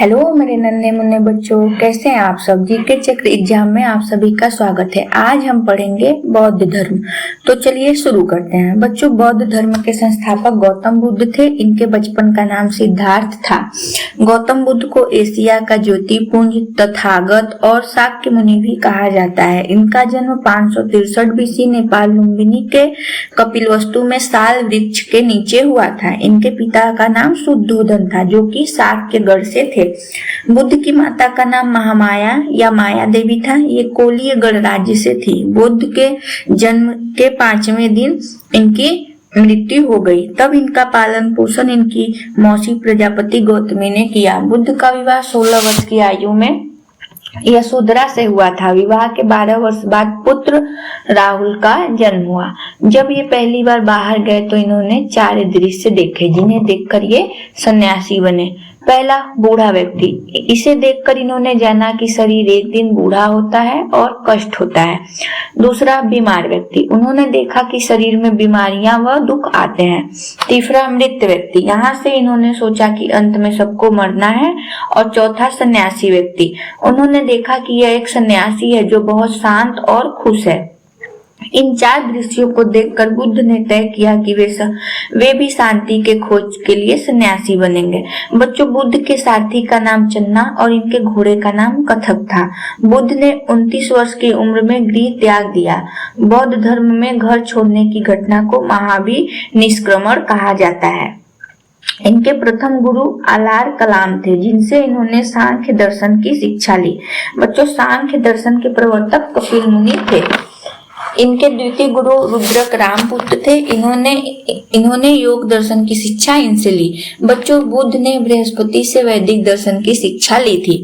Hello मेरे नन्हे मुन्ने बच्चों, कैसे हैं आप सब। जीके चक्र एग्जाम में आप सभी का स्वागत है। आज हम पढ़ेंगे बौद्ध धर्म। तो चलिए शुरू करते हैं। बच्चों, बौद्ध धर्म के संस्थापक गौतम बुद्ध थे। इनके बचपन का नाम सिद्धार्थ था। गौतम बुद्ध को एशिया का ज्योतिपुंज, तथागत और शाक्य मुनि भी कहा जाता है। इनका जन्म 563 बीसी नेपाल लुम्बिनी के कपिलवस्तु में साल वृक्ष के नीचे हुआ था। इनके पिता का नाम शुद्धोधन था, जो कि शाक्यगढ़ से थे। बुद्ध की माता का नाम महामाया या माया देवी था। ये कोलीय गणराज्य से थी। बुद्ध के जन्म के 5वें दिन इनकी मृत्यु हो गई। तब इनका पालन पोषण इनकी मौसी प्रजापति गौतमी ने किया। बुद्ध का विवाह 16 वर्ष की आयु में यशोधरा से हुआ था। विवाह के 12 वर्ष बाद पुत्र राहुल का जन्म हुआ। जब ये पहली बार बाहर गए तो इन्होंने 4 दृश्य देखे, जिन्हें देखकर ये सन्यासी बने। पहला, बूढ़ा व्यक्ति। इसे देखकर इन्होंने जाना कि शरीर एक दिन बूढ़ा होता है और कष्ट होता है। दूसरा, बीमार व्यक्ति। उन्होंने देखा कि शरीर में बीमारियां व दुख आते हैं। तीसरा, मृत व्यक्ति। यहाँ से इन्होंने सोचा कि अंत में सबको मरना है। और चौथा, सन्यासी व्यक्ति। उन्होंने देखा कि यह एक सन्यासी है जो बहुत शांत और खुश है। इन 4 दृश्यों को देखकर बुद्ध ने तय किया कि वे भी शांति के खोज के लिए सन्यासी बनेंगे। बच्चों, बुद्ध के सारथी का नाम चन्ना और इनके घोड़े का नाम कथक था। बुद्ध ने 29 वर्ष की उम्र में गृह त्याग दिया। बौद्ध धर्म में घर छोड़ने की घटना को महावीर निष्क्रमण कहा जाता है। इनके प्रथम गुरु आलार कलाम थे, जिनसे इन्होंने सांख्य दर्शन की शिक्षा ली। बच्चों, सांख्य दर्शन के प्रवर्तक कपिल मुनि थे। इनके द्वितीय गुरु रुद्रक रामपुत्र थे। इन्होंने योग दर्शन की शिक्षा इनसे ली। बच्चों, बुद्ध ने बृहस्पति से वैदिक दर्शन की शिक्षा ली थी।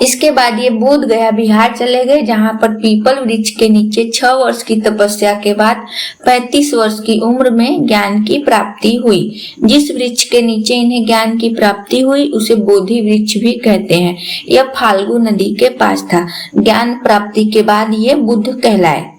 इसके बाद ये बोध गया बिहार चले गए, जहां पर पीपल वृक्ष के नीचे 6 वर्ष की तपस्या के बाद 35 वर्ष की उम्र में ज्ञान की प्राप्ति हुई। जिस वृक्ष के नीचे इन्हें ज्ञान की प्राप्ति हुई उसे बोधि वृक्ष भी कहते हैं। यह फाल्गु नदी के पास था। ज्ञान प्राप्ति के बाद ये बुद्ध कहलाए।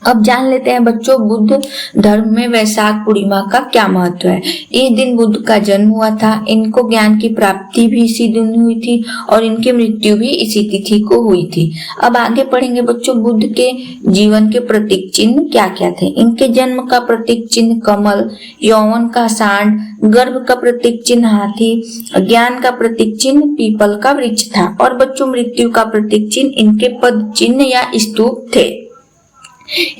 अब जान लेते हैं बच्चों, बुद्ध धर्म में वैशाख पूर्णिमा का क्या महत्व है। इस दिन बुद्ध का जन्म हुआ था। इनको ज्ञान की प्राप्ति भी इसी दिन हुई थी और इनकी मृत्यु भी इसी तिथि को हुई थी। अब आगे पढ़ेंगे बच्चों, बुद्ध के जीवन के प्रतीक चिन्ह क्या क्या थे। इनके जन्म का प्रतीक चिन्ह कमल, यौवन का सांड, गर्भ का प्रतीक चिन्ह हाथी, ज्ञान का प्रतीक चिन्ह पीपल का वृक्ष था। और बच्चों, मृत्यु का प्रतीक चिन्ह इनके पद चिन्ह या स्तूप थे।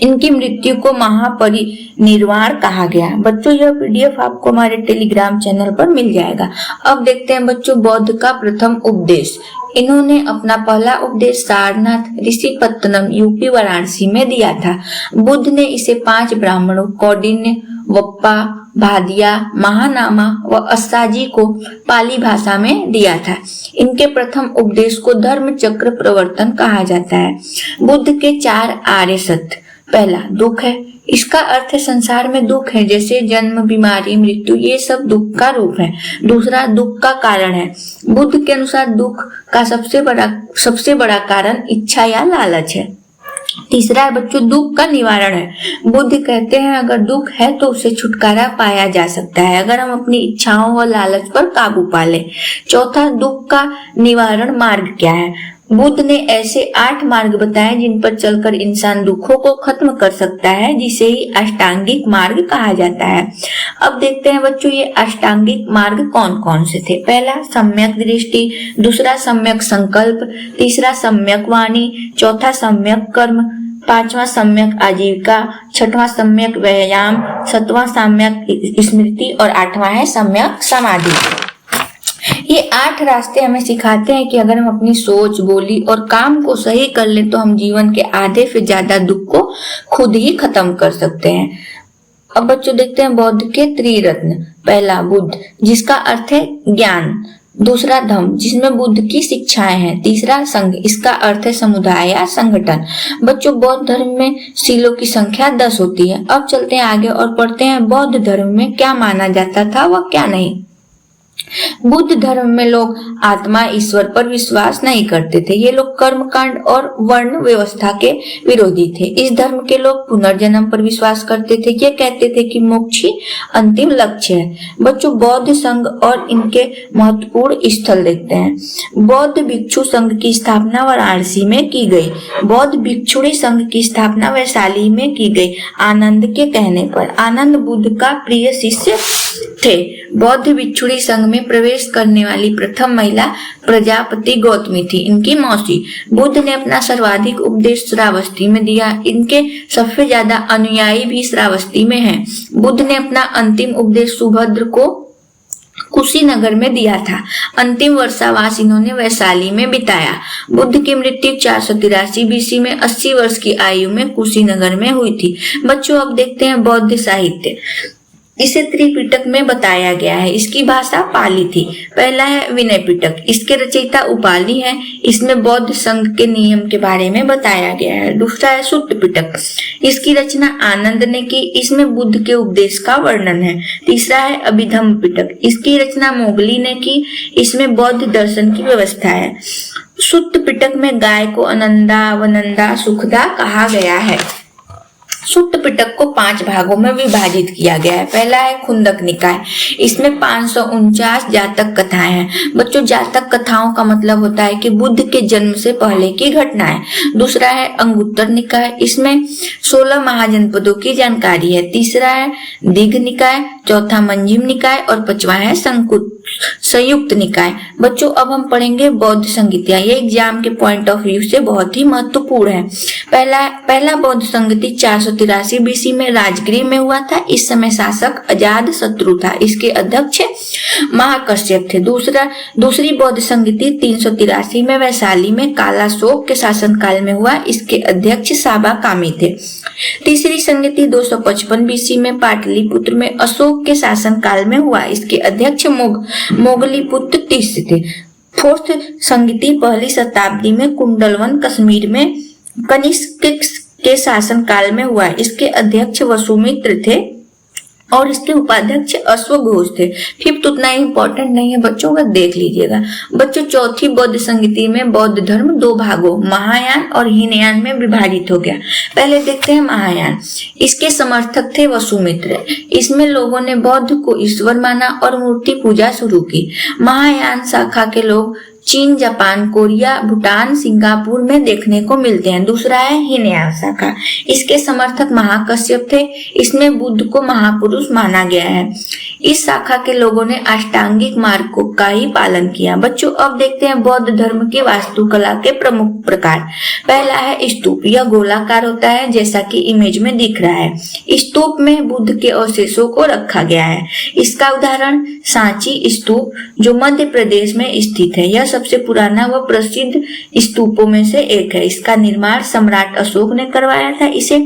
इनकी मृत्यु को महापरिनिर्वाण कहा गया। बच्चों, यह पीडीएफ आपको हमारे टेलीग्राम चैनल पर मिल जाएगा। अब देखते हैं बच्चों, बौद्ध का प्रथम उपदेश। इन्होंने अपना पहला उपदेश सारनाथ ऋषिपत्तनम यूपी वाराणसी में दिया था। बुद्ध ने इसे 5 ब्राह्मणों कौंडिन्य, वप्पा, भादिया, महानामा व अस्साजी को पाली भाषा में दिया था। इनके प्रथम उपदेश को धर्म चक्र प्रवर्तन कहा जाता है। बुद्ध के 4 आर्य सत्य। पहला, दुख है। इसका अर्थ है संसार में दुख है, जैसे जन्म, बीमारी, मृत्यु, ये सब दुख का रूप है। दूसरा, दुख का कारण है। बुद्ध के अनुसार दुख का सबसे बड़ा कारण इच्छा या लालच है। तीसरा है बच्चों, दुख का निवारण है। बुद्ध कहते हैं अगर दुख है तो उससे छुटकारा पाया जा सकता है अगर हम अपनी इच्छाओं व लालच पर काबू पा लें। चौथा, दुख का निवारण मार्ग क्या है। बुद्ध ने ऐसे 8 मार्ग बताए जिन पर चलकर इंसान दुखों को खत्म कर सकता है, जिसे ही अष्टांगिक मार्ग कहा जाता है। अब देखते हैं बच्चों, ये अष्टांगिक मार्ग कौन कौन से थे। पहला, सम्यक दृष्टि। दूसरा, सम्यक संकल्प। तीसरा, सम्यक वाणी। चौथा, सम्यक कर्म। 5वां, सम्यक आजीविका। 6वां, सम्यक व्यायाम। 7वां, सम्यक स्मृति। और 8वां है सम्यक समाधि। ये 8 रास्ते हमें सिखाते हैं कि अगर हम अपनी सोच, बोली और काम को सही कर लें तो हम जीवन के आधे से ज्यादा दुख को खुद ही खत्म कर सकते हैं। अब बच्चों देखते हैं बौद्ध के त्रिरत्न। पहला, बुद्ध, जिसका अर्थ है ज्ञान। दूसरा, धम्म, जिसमें बुद्ध की शिक्षाएं हैं। तीसरा, संघ, इसका अर्थ है समुदाय या संगठन। बच्चों, बौद्ध धर्म में शीलों की संख्या 10 होती है। अब चलते हैं आगे और पढ़ते हैं बौद्ध धर्म में क्या माना जाता था व क्या नहीं। बुद्ध धर्म में लोग आत्मा ईश्वर पर विश्वास नहीं करते थे। ये लोग कर्मकांड और वर्ण व्यवस्था के विरोधी थे। इस धर्म के लोग पुनर्जन्म पर विश्वास करते थे। ये कहते थे कि मोक्ष ही अंतिम लक्ष्य है। बच्चों, बौद्ध संघ और इनके महत्वपूर्ण स्थल देखते हैं। बौद्ध भिक्षु संघ की स्थापना वाराणसी में की गई। बौद्ध भिक्षुणी संघ की स्थापना वैशाली में की गई। आनंद के कहने पर। आनंद बुद्ध का प्रिय शिष्य थे। बौद्ध भिक्षुणी संघ में प्रवेश करने वाली प्रथम महिला प्रजापति गौतमी थी, इनकी मौसी। बुद्ध ने अपना सर्वाधिक उपदेश श्रावस्ती में दिया। इनके सबसे ज्यादा अनुयायी भी श्रावस्ती में हैं। बुद्ध ने अपना अंतिम उपदेश सुभद्र को कुशीनगर में दिया था। अंतिम वर्षावास इन्होंने वैशाली में बिताया। बुद्ध की मृत्यु 483 बीसी में 80 वर्ष की आयु में कुशीनगर में हुई थी। बच्चों, अब देखते हैं बौद्ध साहित्य। इसे त्रिपिटक में बताया गया है। इसकी भाषा पाली थी। पहला है विनय पिटक, इसके रचयिता उपाली है। इसमें बौद्ध संघ के नियम के बारे में बताया गया है। दूसरा है सुट्ट पिटक, इसकी रचना आनंद ने की। इसमें बुद्ध के उपदेश का वर्णन है। तीसरा है अभिधम्म पिटक, इसकी रचना मोगली ने की। इसमें बौद्ध दर्शन की व्यवस्था है। सुट्ट पिटक में गाय को अनंदा, वनंदा, सुखदा कहा गया है। सुट्ट पिटक को 5 भागों में विभाजित किया गया है। पहला है खुंदक निकाय, इसमें 549 जातक कथाएं हैं। बच्चों, जातक कथाओं का मतलब होता है कि बुद्ध के जन्म से पहले की घटनाएं। दूसरा है अंगुत्तर निकाय, इसमें 16 महाजनपदों की जानकारी है। तीसरा है दीघ निकाय, चौथा मंजिम निकाय और 5वां है संयुक्त निकाय। बच्चों, अब हम पढ़ेंगे बौद्ध संहिता। ये एग्जाम के पॉइंट ऑफ व्यू से बहुत ही महत्वपूर्ण है। पहला बौद्ध संहिता 483 बीसी में राजगृह में हुआ था। इस समय शासक अजात शत्रु था। इसके अध्यक्ष महाकश्यप थे। दूसरी बौद्ध संहिता 383 में वैशाली में कालाशोक के शासनकाल में हुआ। इसके अध्यक्ष साबा कामी थे। तीसरी संहिता 255 बीसी में पाटलिपुत्र में अशोक के शासनकाल में हुआ। इसके अध्यक्ष मोगलीपुत्र तीर्थ थे। फोर्थ संहिता पहली शताब्दी में कुंडलवन कश्मीर में कनिष्क के शासन काल में हुआ। इसके अध्यक्ष वसुमित्र थे और इसके उपाध्यक्ष अश्वघोष थे। फिफ्थ उतना इम्पोर्टेंट नहीं है बच्चों, का देख लीजिएगा। बच्चों, चौथी बौद्ध संहिता में बौद्ध धर्म 2 भागों महायान और हीनयान में विभाजित हो गया। पहले देखते हैं महायान। इसके समर्थक थे वसुमित्र। इसमें लोगों ने बौद्ध को ईश्वर माना और मूर्ति पूजा शुरू की। महायान शाखा के लोग चीन, जापान, कोरिया, भूटान, सिंगापुर में देखने को मिलते हैं। दूसरा है हीनयान शाखा। इसके समर्थक महाकश्यप थे। इसमें बुद्ध को महापुरुष माना गया है। इस शाखा के लोगों ने अष्टांगिक मार्ग का ही पालन किया। बच्चों, अब देखते हैं बौद्ध धर्म की वास्तुकला के प्रमुख प्रकार। पहला है स्तूप। यह गोलाकार होता है जैसा कि इमेज में दिख रहा है। स्तूप में बुद्ध के अवशेषों को रखा गया है। इसका उदाहरण सांची स्तूप जो मध्य प्रदेश में स्थित है। यह सबसे पुराना व प्रसिद्ध स्तूपों में से एक है। इसका निर्माण सम्राट अशोक ने करवाया था। इसे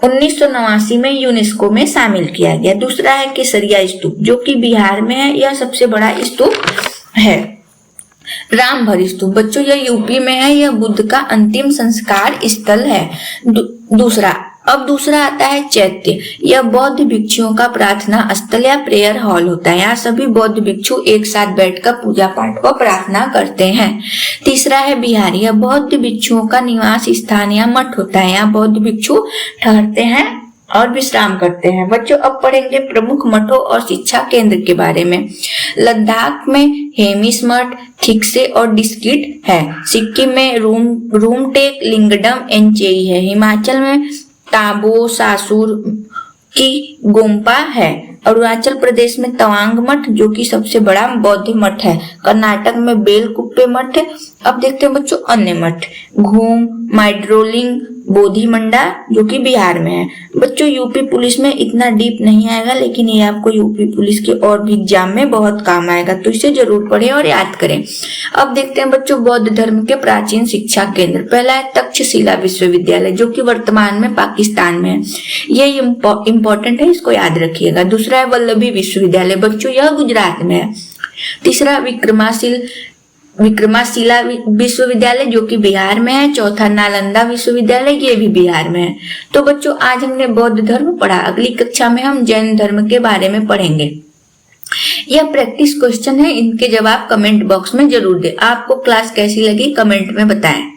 1989 में यूनेस्को में शामिल किया गया। दूसरा है केसरिया स्तूप जो कि बिहार में है। यह सबसे बड़ा स्तूप है। रामभर स्तूप, बच्चों यह यूपी में है। यह बुद्ध का अंतिम संस्कार स्थल है। दूसरा आता है चैत्य। यह बौद्ध भिक्षुओं का प्रार्थना स्थल या प्रेयर हॉल होता है। यहाँ सभी बौद्ध भिक्षु एक साथ बैठकर पूजा पाठ व प्रार्थना करते हैं। तीसरा है बिहार। यह बौद्ध भिक्षुओं का निवास स्थान या मठ होता है। यहाँ बौद्ध भिक्षु ठहरते हैं और विश्राम करते हैं। बच्चों, अब पढ़ेंगे प्रमुख मठों और शिक्षा केंद्र के बारे में। लद्दाख में हेमिस मठ, थिक्से और डिस्किट है। सिक्किम में रूमटेक, लिंगडम, एंचेई है। हिमाचल में ताबो, सासुर की गोम्पा है। अरुणाचल प्रदेश में तवांग मठ जो कि सबसे बड़ा बौद्ध मठ है। कर्नाटक में बेलकुप्पे मठ है। अब देखते हैं बच्चों अन्य मठ। घूम, माइड्रोलिंग, बोधिमंडा जो कि बिहार में है। बच्चों, यूपी पुलिस में इतना डीप नहीं आएगा, लेकिन ये आपको यूपी पुलिस के और भी एग्जाम में बहुत काम आएगा, तो इसे जरूर पढ़ें और याद करें। अब देखते हैं बच्चों बौद्ध धर्म के प्राचीन शिक्षा केंद्र। पहला है तक्षशिला विश्वविद्यालय जो कि वर्तमान में पाकिस्तान में है। ये इम्पोर्टेंट है, इसको याद रखिएगा। दूसरा है वल्लभी विश्वविद्यालय, बच्चों यह गुजरात में है। तीसरा विक्रमाशिला विश्वविद्यालय जो कि बिहार में है। चौथा नालंदा विश्वविद्यालय, ये भी बिहार में है। तो बच्चों आज हमने बौद्ध धर्म पढ़ा। अगली कक्षा में हम जैन धर्म के बारे में पढ़ेंगे। यह प्रैक्टिस क्वेश्चन है, इनके जवाब कमेंट बॉक्स में जरूर दें। आपको क्लास कैसी लगी कमेंट में बताएं।